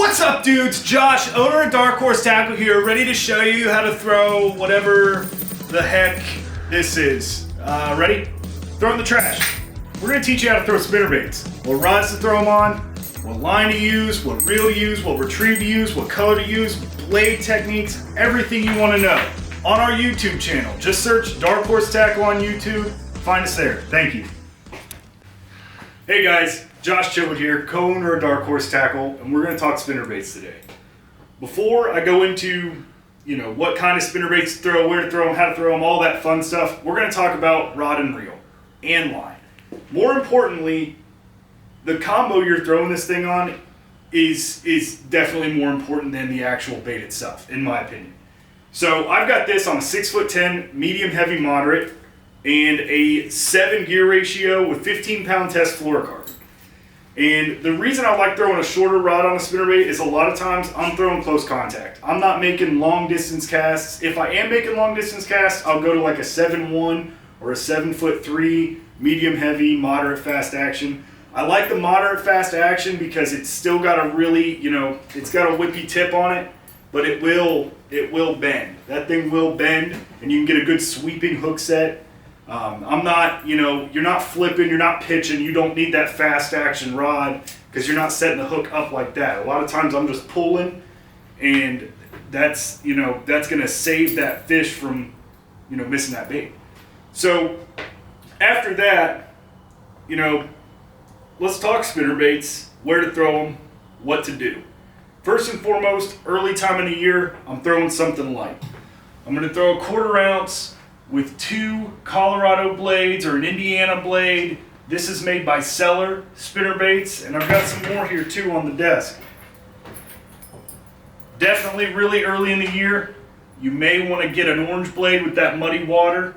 What's up, dudes? Josh, owner of Dark Horse Tackle here, ready to show you how to throw whatever the heck this is. Ready? Throw it in the trash. We're going to teach you how to throw spinnerbaits. What rods to throw them on, what line to use, what reel to use, what retrieve to use, what color to use, blade techniques, everything you want to know. On our YouTube channel. Just search Dark Horse Tackle on YouTube. Find us there. Thank you. Hey guys, Josh Chilwood here, co-owner of Dark Horse Tackle, and we're going to talk spinnerbaits today. Before I go into, what kind of spinnerbaits to throw, where to throw them, how to throw them, all that fun stuff, we're going to talk about rod and reel and line. More importantly, the combo you're throwing this thing on is definitely more important than the actual bait itself, in my opinion. So I've got this on a 6'10", medium, heavy, moderate, and a 7 gear ratio with 15-pound test fluorocarbon. And the reason I like throwing a shorter rod on a spinnerbait is a lot of times I'm throwing close contact. I'm not making long distance casts. If I am making long distance casts, I'll go to like a 7'1" or a 7'3", medium heavy, moderate fast action. I like the moderate fast action because it's still got a really, it's got a whippy tip on it, but it will bend. That thing will bend, and you can get a good sweeping hook set. I'm not, you're not flipping, you're not pitching, you don't need that fast action rod because you're not setting the hook up like that. A lot of times I'm just pulling, and that's going to save that fish from, missing that bait. So after that, let's talk spinnerbaits, where to throw them, what to do. First and foremost, early time of the year, I'm throwing something light. I'm going to throw a 1/4 ounce with 2 Colorado blades or an Indiana blade. This is made by Seller Spinnerbaits, and I've got some more here too on the desk. Definitely really early in the year, you may want to get an orange blade with that muddy water,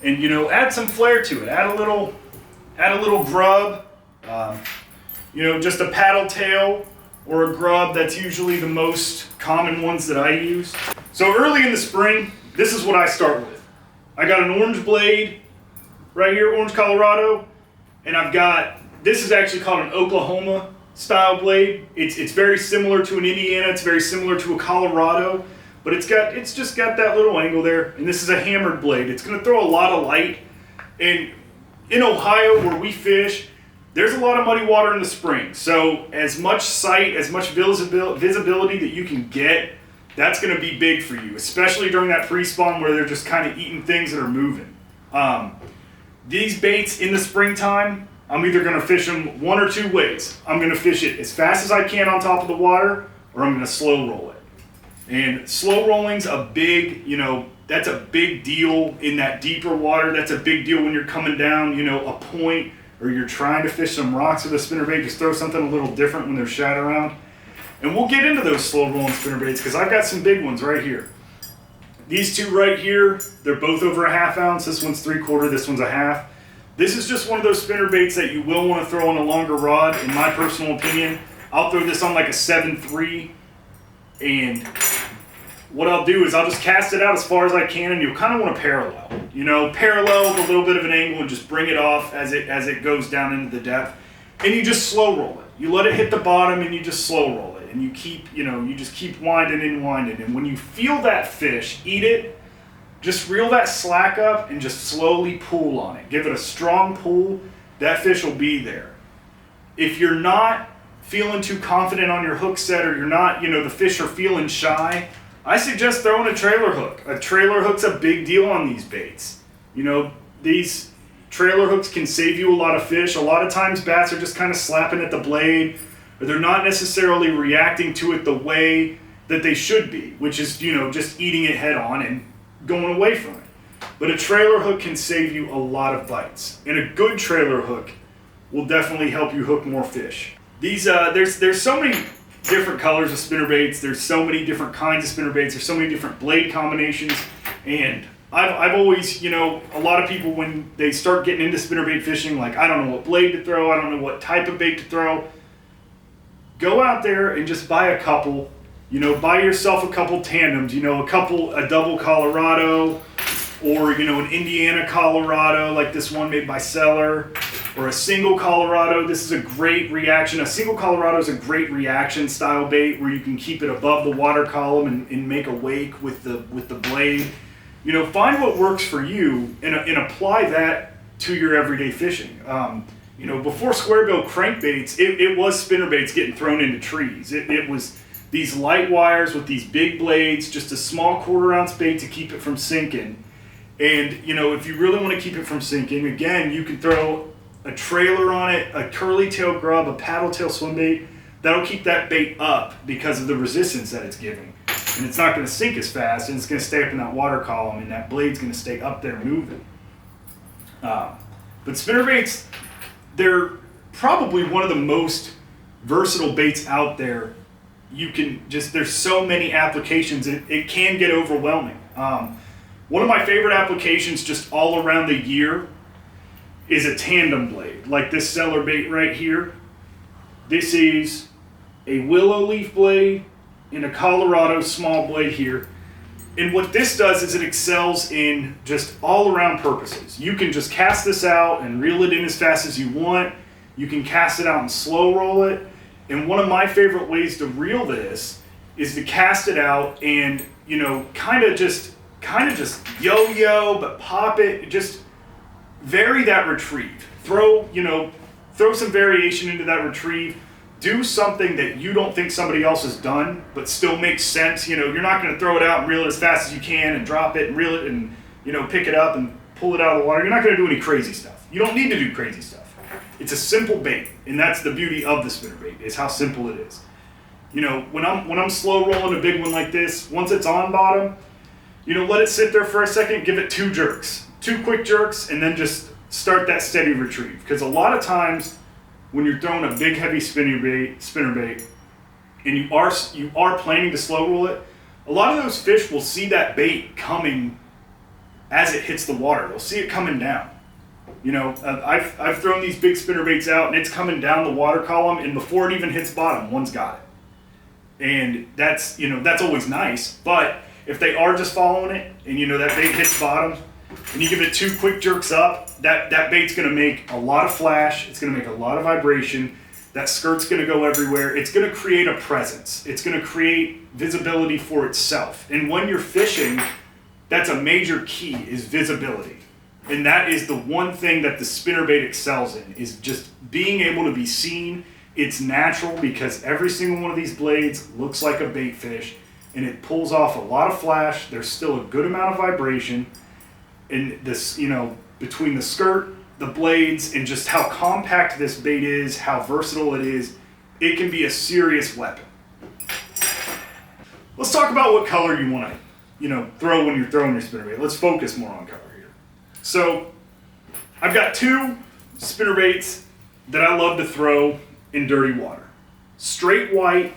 and add some flair to it. Add a little grub, just a paddle tail or a grub. That's usually the most common ones that I use. So early in the spring, this is what I start with. I got an orange blade right here, orange Colorado, and I've got, this is actually called an Oklahoma style blade. It's very similar to an Indiana, it's very similar to a Colorado, but it's just got that little angle there, and this is a hammered blade. It's gonna throw a lot of light, and in Ohio where we fish, there's a lot of muddy water in the spring, so as much sight, as much visibility that you can get, that's going to be big for you, especially during that pre-spawn where they're just kind of eating things that are moving. These baits in the springtime, I'm either going to fish them one or two ways. I'm going to fish it as fast as I can on top of the water, or I'm going to slow roll it. And slow rolling's a big, that's a big deal in that deeper water. That's a big deal when you're coming down, a point, or you're trying to fish some rocks with a spinnerbait. Just throw something a little different when they're shad around. And we'll get into those slow rolling spinnerbaits because I've got some big ones right here. These two right here, they're both over a 1/2 ounce. This one's 3/4, this one's a 1/2. This is just one of those spinnerbaits that you will want to throw on a longer rod, in my personal opinion. I'll throw this on like a 7.3, and what I'll do is I'll just cast it out as far as I can, and you'll kind of want to parallel. Parallel with a little bit of an angle and just bring it off as it goes down into the depth. And you just slow roll it. You let it hit the bottom and you just slow roll it. And you keep, you just keep winding and winding. And when you feel that fish, eat it, just reel that slack up and just slowly pull on it. Give it a strong pull. That fish will be there. If you're not feeling too confident on your hook set, or you're not, the fish are feeling shy, I suggest throwing a trailer hook. A trailer hook's a big deal on these baits. These trailer hooks can save you a lot of fish. A lot of times bass are just kind of slapping at the blade, or they're not necessarily reacting to it the way that they should be, which is, just eating it head on and going away from it. But a trailer hook can save you a lot of bites. And a good trailer hook will definitely help you hook more fish. These, there's so many different colors of spinnerbaits. There's so many different kinds of spinnerbaits. There's so many different blade combinations. And I've always, a lot of people, when they start getting into spinnerbait fishing, like, I don't know what blade to throw, I don't know what type of bait to throw. Go out there and just buy a couple, buy yourself a couple tandems, a double Colorado, or, an Indiana Colorado, like this one made by Seller, or a single Colorado. This is a great reaction. A single Colorado is a great reaction style bait where you can keep it above the water column and make a wake with the blade. You know, find what works for you and apply that to your everyday fishing. You know, before square bill crankbaits, it was spinnerbaits getting thrown into trees. It was these light wires with these big blades, just a small 1/4 ounce bait to keep it from sinking. And, you know, if you really want to keep it from sinking, again, you can throw a trailer on it, a curly tail grub, a paddle tail swim bait. That'll keep that bait up because of the resistance that it's giving. And it's not going to sink as fast, and it's going to stay up in that water column, and that blade's going to stay up there moving. But spinnerbaits, they're probably one of the most versatile baits out there. You can just, there's so many applications, it can get overwhelming. One of my favorite applications just all around the year is a tandem blade, like this cellar bait right here. This is a willow leaf blade and a Colorado small blade here. And what this does is it excels in just all around purposes. You can just cast this out and reel it in as fast as you want. You can cast it out and slow roll it. And one of my favorite ways to reel this is to cast it out and, you know, kind of just yo-yo, but pop it, just vary that retrieve. Throw some variation into that retrieve. Do something that you don't think somebody else has done, but still makes sense. You know, you're not going to throw it out and reel it as fast as you can and drop it and reel it and, you know, pick it up and pull it out of the water. You're not going to do any crazy stuff. You don't need to do crazy stuff. It's a simple bait, and that's the beauty of the spinnerbait, is how simple it is. You know, when I'm slow rolling a big one like this, once it's on bottom, you know, let it sit there for a second, give it 2 jerks, 2 quick jerks, and then just start that steady retrieve. Because a lot of times, when you're throwing a big heavy spinnerbait, and you are planning to slow roll it, a lot of those fish will see that bait coming as it hits the water. They'll see it coming down. You know, I've thrown these big spinnerbaits out, and it's coming down the water column, and before it even hits bottom, one's got it. And that's, you know, that's always nice. But if they are just following it, and you know that bait hits bottom, and you give it 2 quick jerks up, that bait's going to make a lot of flash. It's going to make a lot of vibration. That skirt's going to go everywhere. It's going to create a presence. It's going to create visibility for itself. And when you're fishing, that's a major key, is visibility. And that is the one thing that the spinnerbait excels in, is just being able to be seen. It's natural because every single one of these blades looks like a bait fish, and it pulls off a lot of flash. There's still a good amount of vibration. And this, you know, between the skirt, the blades, and just how compact this bait is, how versatile it is, it can be a serious weapon. Let's talk about what color you want to, you know, throw when you're throwing your spinnerbait. Let's focus more on color here. So, I've got 2 spinnerbaits that I love to throw in dirty water. Straight white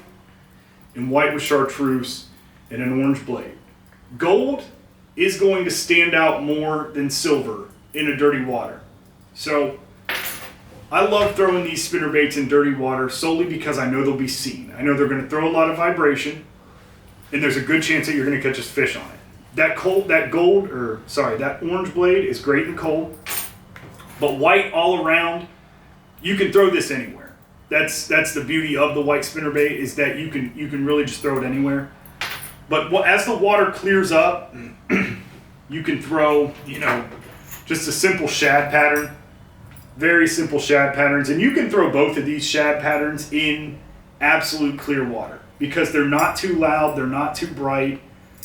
and white with chartreuse and an orange blade. Gold is going to stand out more than silver in a dirty water. So I love throwing these spinnerbaits in dirty water solely because I know they'll be seen. I know they're going to throw a lot of vibration, and there's a good chance that you're going to catch a fish on it. That orange blade is great and cold, but white all around, you can throw this anywhere. That's the beauty of the white spinnerbait, is that you can really just throw it anywhere. But as the water clears up, you can throw, you know, just a simple shad pattern, very simple shad patterns. And you can throw both of these shad patterns in absolute clear water because they're not too loud, they're not too bright,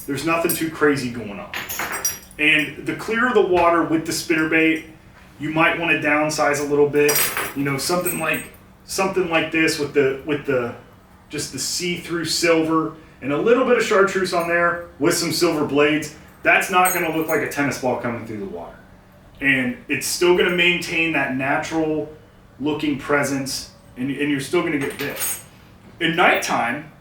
there's nothing too crazy going on. And the clearer the water with the spinnerbait, you might want to downsize a little bit. You know, something like this with the just the see-through silver and a little bit of chartreuse on there with some silver blades. That's not going to look like a tennis ball coming through the water. And it's still going to maintain that natural looking presence, and you're still going to get bit. In nighttime,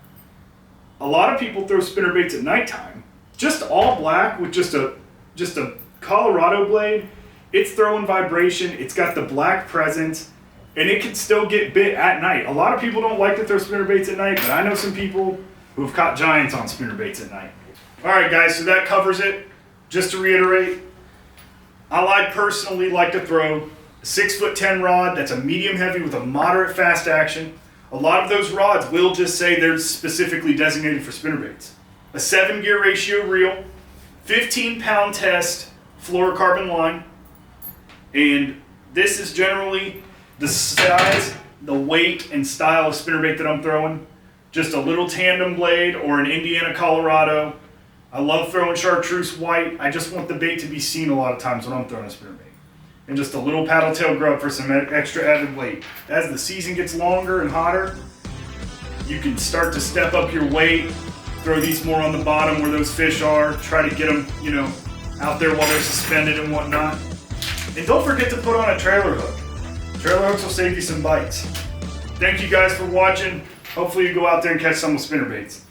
a lot of people throw spinnerbaits at nighttime, just all black with just a Colorado blade. It's throwing vibration, it's got the black presence, and it can still get bit at night. A lot of people don't like to throw spinnerbaits at night, but I know some people who have caught giants on spinnerbaits at night. All right, guys, so that covers it. Just to reiterate, I personally like to throw 6'10" rod that's a medium heavy with a moderate fast action. A lot of those rods will just say they're specifically designated for spinnerbaits. A 7-gear ratio reel, 15-pound test fluorocarbon line, and this is generally the size, the weight, and style of spinnerbait that I'm throwing. Just a little tandem blade or an Indiana Colorado. I love throwing chartreuse white. I just want the bait to be seen a lot of times when I'm throwing a spinnerbait. And just a little paddle tail grub for some extra added weight. As the season gets longer and hotter, you can start to step up your weight, throw these more on the bottom where those fish are, try to get them, you know, out there while they're suspended and whatnot. And don't forget to put on a trailer hook. Trailer hooks will save you some bites. Thank you guys for watching. Hopefully you go out there and catch some with spinnerbaits.